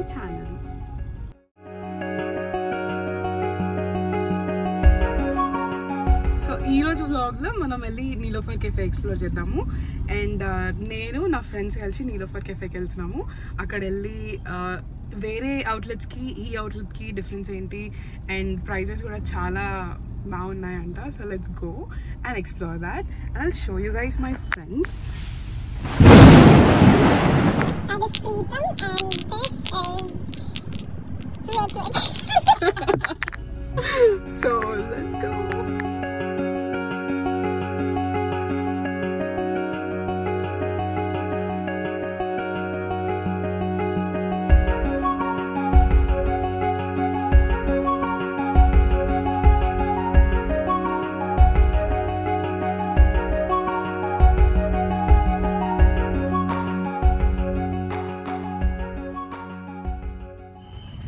my channel. So ఈరోజు వ్లాగ్లో మనం వెళ్ళి నీలోఫర్ కెఫే ఎక్స్ప్లోర్ చేద్దాము. అండ్ నేను నా ఫ్రెండ్స్ కలిసి నీలోఫర్ కెఫేకి వెళ్తున్నాము. అక్కడ వెళ్ళి వేరే అవుట్లెట్స్కి ఈ అవుట్లెట్కి డిఫరెన్స్ ఏంటి అండ్ ప్రైజెస్ కూడా చాలా బాగున్నాయంట. So let's go and explore that and I'll show you guys my friends. So let's go.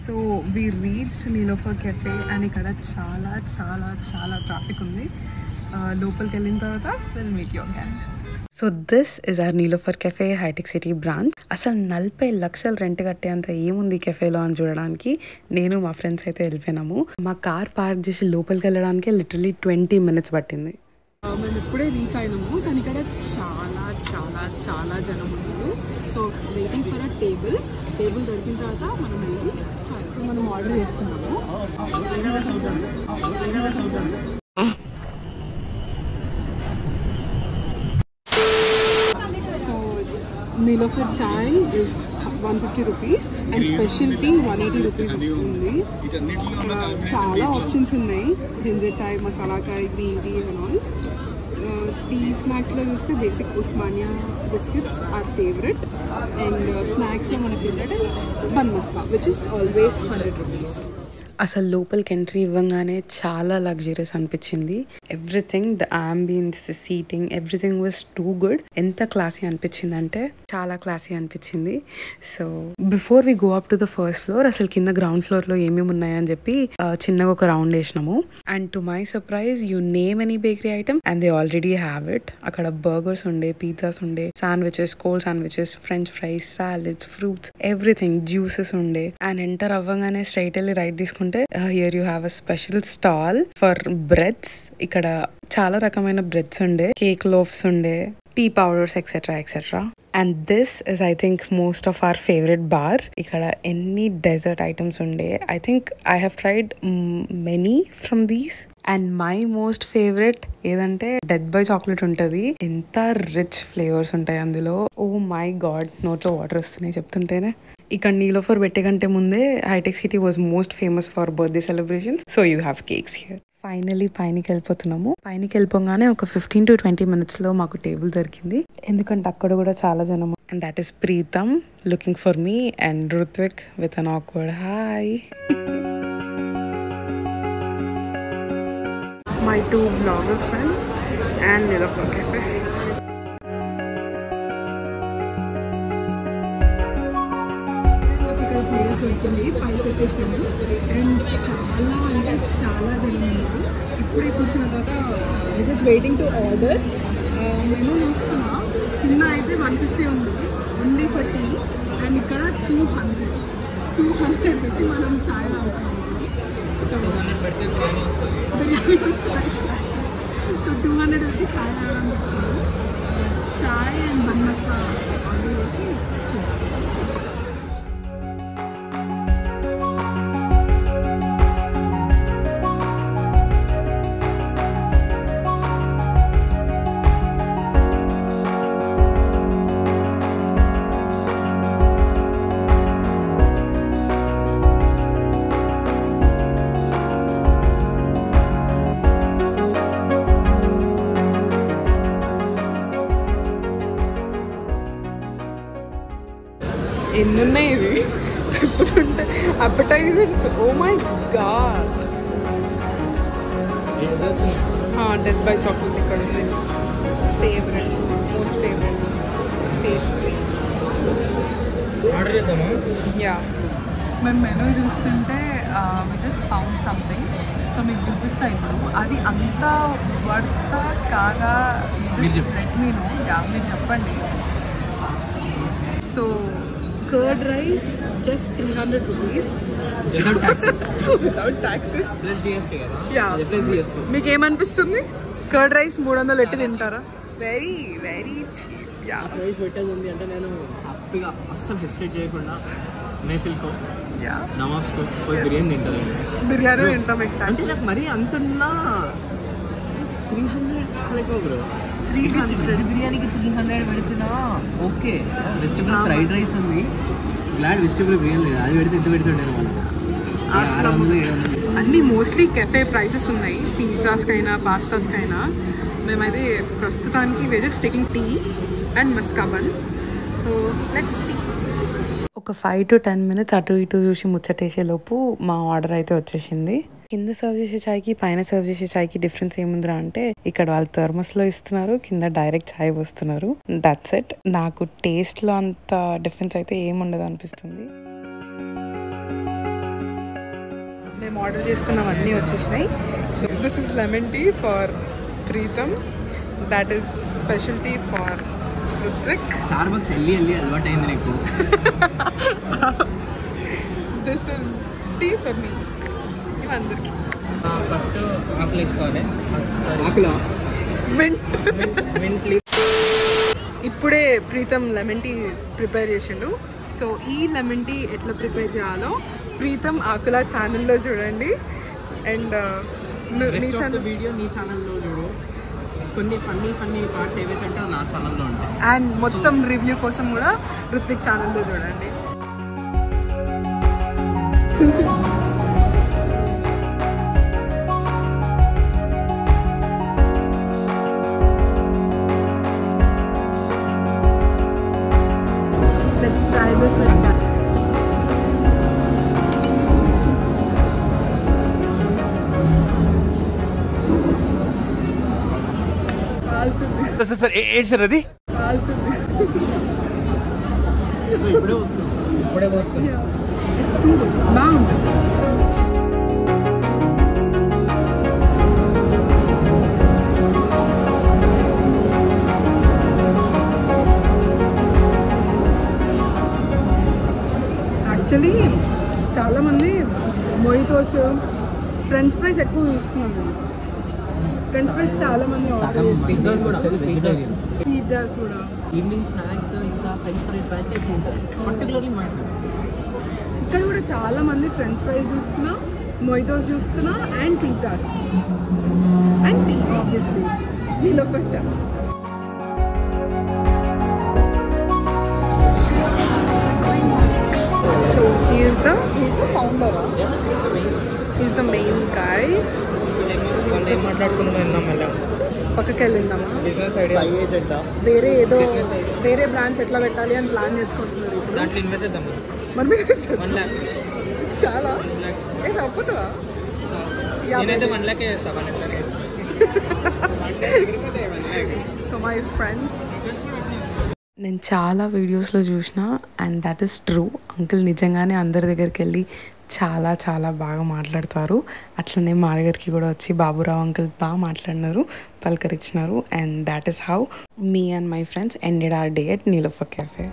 So we reached Niloufer cafe and ఇక్కడ చాలా చాలా చాలా ట్రాఫిక్ ఉంది. లోపలికి వెళ్ళిన తర్వాత will meet you again. So this is our Niloufer cafe Hitech City branch. అసలు 40 లక్షలు రెంట్ కట్టేంత ఏముంది కెఫేలో అని చూడడానికి నేను మా ఫ్రెండ్స్ అయితే వెళ్ళిపోయినాము. మా కార్ పార్క్ చేసి లోపలికి వెళ్ళడానికి లిటరలీ 20 minutes పట్టింది. మేము ఇప్పుడే రీచ్ అయినాము కానీ ఇక్కడ చాలా చాలా చాలా జనం ఉన్నారు. So waiting for a table దొరికిన తర్వాత మనం వెళ్ళి మనం ఆర్డర్ చేసుకున్నాము. So Niloufer chai is 150 rupees and special tea 180 rupees వస్తుంది. చాలా ఆప్షన్స్ ఉన్నాయి, ginger chai, masala chai, green tea and all. Tea స్నాక్స్లో చూస్తే basic Osmania biscuits are favourite and స్నాక్స్లో మన favourite is bun maska which is always 100 rupees. అసలు లోపలికి ఎంట్రీ ఇవ్వగానే చాలా లగ్జరియస్ అనిపించింది. Everything, the ambience, the seating, everything was too good. ఎంత క్లాసీ అనిపించింది అంటే చాలా క్లాసీ అనిపించింది. So before we go up to the first floor అసలు కింద గ్రౌండ్ ఫ్లోర్లో ఏమేమి ఉన్నాయని చెప్పి చిన్నగా ఒక రౌండ్ వేసినాము. And to my surprise you name any bakery item and they already have it. అక్కడ బర్గర్స్ ఉండే, పిజ్జాస్ ఉండే, sandwiches, cold sandwiches, French fries, salads, fruits, everything, juices ఉండే. అండ్ ఎంటర్ అవ్వగానే స్ట్రైట్ వెళ్ళి రైట్ తీసుకుంటే here you have a special stall for breads. ఇక్కడ చాలా రకమైన బ్రెడ్స్ ఉండే, కేక్ లోఫ్స్ ఉండే, tea powders etcetera etcetera. And this is I think most of our favourite bar. ఇక్కడ ఎన్ని డెజర్ట్ ఐటమ్స్ ఉండే. I think I have tried many from these and my most favourite ఏదంటే death by chocolate ఉంటుంది. ఎంత rich flavours ఉంటాయి అందులో. Oh my God, నోట్లో water వస్తున్నాయి చెప్తుంటేనే. ఇక్కడ నీలోఫర్ పెట్టే కంటే ముందే హైటెక్ City was most famous for birthday celebrations. So you have cakes here. Finally పైనకి వెళ్ళిపోతున్నాము. పైనకి వెళ్ళిపోగానే ఒక 15 to 20 minutes లో మాకు టేబుల్ దొరికింది. ఎందుకంటే అక్కడ కూడా చాలా జనం. And that is Pritam looking for me and Ruthvik with an awkward hi. My 2 vlogger friends and Niloufer café. Place దొరికింది, పైకి వచ్చేసినాము. అండ్ చాలా అంటే చాలా జనం ఉన్నారు. ఇప్పుడే కూర్చున్న తర్వాత జస్ట్ వెయిటింగ్ టు ఆర్డర్. నేను చూస్తున్నా కింద అయితే 150 ఉంది ఓన్లీ ఫర్ టీ అండ్ ఇక్కడ 200 పెట్టి మనం చాయ్ తాగుతున్నాము. సో బిర్యానీ సో 200 పెట్టి చాయ్ తాగడానికి వచ్చినాము. చాయ్ అండ్ బన్ మస్కా ఆర్డర్ చేసి చూద్దాం. ఎన్నున్నాయి ఇవి తిప్పుతుంటే appetizers. Oh my god, death by chocolate ఇక్కడ ఉంది. Favourite, most favourite pastry. Yeah, మేము మెనూ చూస్తుంటే we just found something. So మీకు చూపిస్తా ఇప్పుడు. అది అంత వర్త్ కాగా just let me know. Yeah, మీరు చెప్పండి. So curd rice just 300 rupees without taxes. Without taxes. Plus GST కదా? Yeah. Plus GST. మీకు ఏమనిపిస్తుంది? కర్డ్ రైస్ 300 ఎట్టి తింటారా? Very very cheap. Yeah price పెట్టేది ఉంది అంటే నేను హ్యాపీగా అస్సలు హెసిటేట్ చేయకుండా మేఫిల్కో నవాబ్స్కో పోయి బిర్యానీ తింటాను. బిర్యానీ తింటాం ఎగ్జాక్ట్. అంటే నాకు మరీ అంతున్నా 300 చాలా ఎక్కువ బ్రో. 300 వెజ్ బిర్యానీకి 300 పెడుతున్నా ఓకే. వెజిటబుల్ ఫ్రైడ్ రైస్ ఉంది, గ్లాడ్ వెజిటబుల్ బిర్యానీ లేదు, అది పెడితే ఎంత పెడుతుంటారు మనం. అన్నీ మోస్ట్లీ కెఫే ప్రైసెస్ ఉన్నాయి, పిజ్జాస్కైనా పాస్తాస్కైనా. మేమైతే ప్రస్తుతానికి we're just taking tea and maska bun. So let's see. ఒక 5 to 10 minutes అటు ఇటు చూసి ముచ్చటేసే లోపు మా ఆర్డర్ అయితే వచ్చేసింది. కింద సర్వ్ చేసే చాయ్కి పైన సర్వ్ చేసే చాయ్కి డిఫరెన్స్ ఏముందిరా అంటే ఇక్కడ వాళ్ళు థర్మస్లో ఇస్తున్నారు, కింద డైరెక్ట్ చాయ్ పోస్తున్నారు. That's it. నాకు టేస్ట్లో అంత డిఫరెన్స్ అయితే ఏముండదు అనిపిస్తుంది. మేము ఆర్డర్ చేసుకున్నవన్నీ వచ్చేసినాయి. So this is lemon tea for Pritam, that is special tea for Ruthvik. Starbucks వెళ్ళి అలవాటు అయింది నీకు. This is T for me. అందరికి ఫస్ట్ ఆకులు వేసుకోవాలి. ఇప్పుడే ప్రీతం లెమన్ టీ ప్రిపేర్ చేసిండు. సో ఈ లెమన్ టీ ఎట్లా ప్రిపేర్ చేయాలో ప్రీతం ఆకుల ఛానల్లో చూడండి. అండ్ వీడియో నీ ఛానల్లో చూడు. కొన్ని ఫన్నీ పార్ట్స్ ఏవైతే ఉంటే నా ఛానల్లో ఉంటాయి. అండ్ మొత్తం రివ్యూ కోసం కూడా రుత్విక్ ఛానల్లో చూడండి. Let's try this like that. Sir ఏంటి సార్ అది? ఇప్పుడే బాగుంది. యాక్చువల్లీ చాలామంది మొయిటోస్ ఫ్రెంచ్ ఫ్రైస్ ఎక్కువ చూస్తున్నాను. ఫ్రెంచ్ ఫ్రైస్ చాలామంది ఆర్డర్ చేస్తారు. పిజ్జాస్ కూడా ఈవినింగ్ స్నాక్స్ ఇంకా ఫ్రెంచ్ ఫ్రైస్ బ్యాచ్ ఎక్కువ ఉంటుంది. పర్టికులర్లీ మా ఇక్కడ కూడా చాలామంది ఫ్రెంచ్ ఫ్రైస్ చూస్తున్నా, మొయిటోస్ చూస్తున్నా and pizzas and tea obviously దీనిలోకి వచ్చా. So he's the founder. He's the main guy. పక్కకి వెళ్ళిందామా? బిజినెస్ ఐడియా వేరే బ్రాంచ్ ఎట్లా పెట్టాలి అని ప్లాన్ చేసుకుంటున్నారు. దాంట్లో ఇన్వెస్ట్ చేద్దాం. చాలా సరిపోతుందా? సో మై ఫ్రెండ్స్, నేను చాలా వీడియోస్లో చూసిన and that is true. Uncle నిజంగానే అందరి దగ్గరికి వెళ్ళి చాలా చాలా బాగా మాట్లాడతారు. అట్లనే మా దగ్గరికి కూడా వచ్చి బాబురావు అంకుల్ బాగా మాట్లాడినారు, పలకరించినారు. And that is how me and my friends ended our day at Niloufer cafe.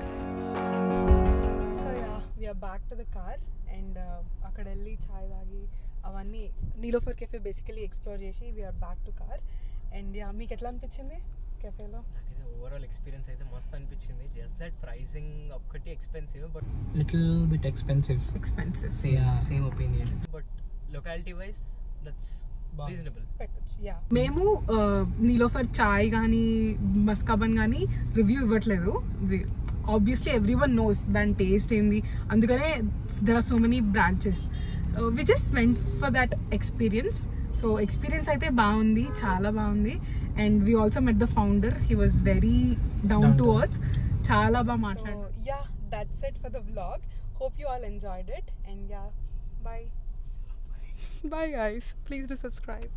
So yeah we're back to the car and అక్కడ వెళ్ళి చాయ్ తాగి అవన్నీ నీలోఫర్ కెఫే బేసికలీ ఎక్స్ప్లోర్ చేసి we're back to car. And yeah మీకు ఎట్లా అనిపించింది కెఫేలో? ఓవరాల్ ఎక్స్పీరియన్స్ అయితే మస్తు అనిపించింది. జస్ట్ దట్ ప్రైసింగ్ ఒక్కటి expensive, but little bit expensive. Same opinion, but locality wise that's reasonable. Yeah మేము నీలోఫర్ చాయ్ కానీ మస్కాబన్ కానీ రివ్యూ ఇవ్వట్లేదు. ఆబ్వియస్లీ ఎవ్రీవన్ నోస్ దాని టేస్ట్ ఏంది, అందుకనే there are so many branches. We just went for that experience. So experience అయితే బాగుంది, చాలా బాగుంది. And we also met the founder. He was very down to earth, చాలా బాగా మాట్లాడారు. Ya that's it for the vlog. Hope you all enjoyed it. And ya bye bye guys, please do subscribe.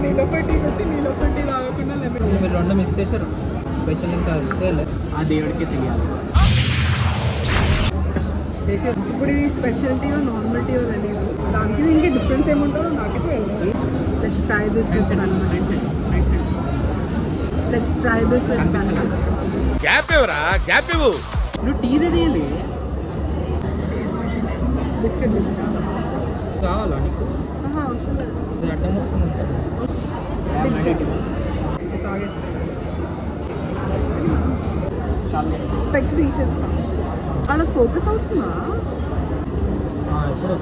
Niloufer tea వచ్చి Niloufer tea తాగకుండా మీరు రెండు mix చేశారు. Special ఇంకా ఆ దేవుడికి తెలియాలి. ఇప్పుడు ఇది స్పెషల్ టీ నార్మల్ టీ తెలియదు, దానికి దీనికి డిఫరెన్స్ ఏముంటుందో నాకైతే తెలియదు. Let's try this with Let's try this with bananas. Gap ఇవ్వరా, గ్యాప్ ఇవ్వు. నువ్వు టీ తెదేయాలి. బిస్కెట్ తింటా. కావాలా నీకు? అవసరం లేదు. ఇది అడ్డం వస్తుంది. స్పెక్స్ తీసేస్తా. అలా ఫోకస్ అవుతుందా? ఎప్పుడు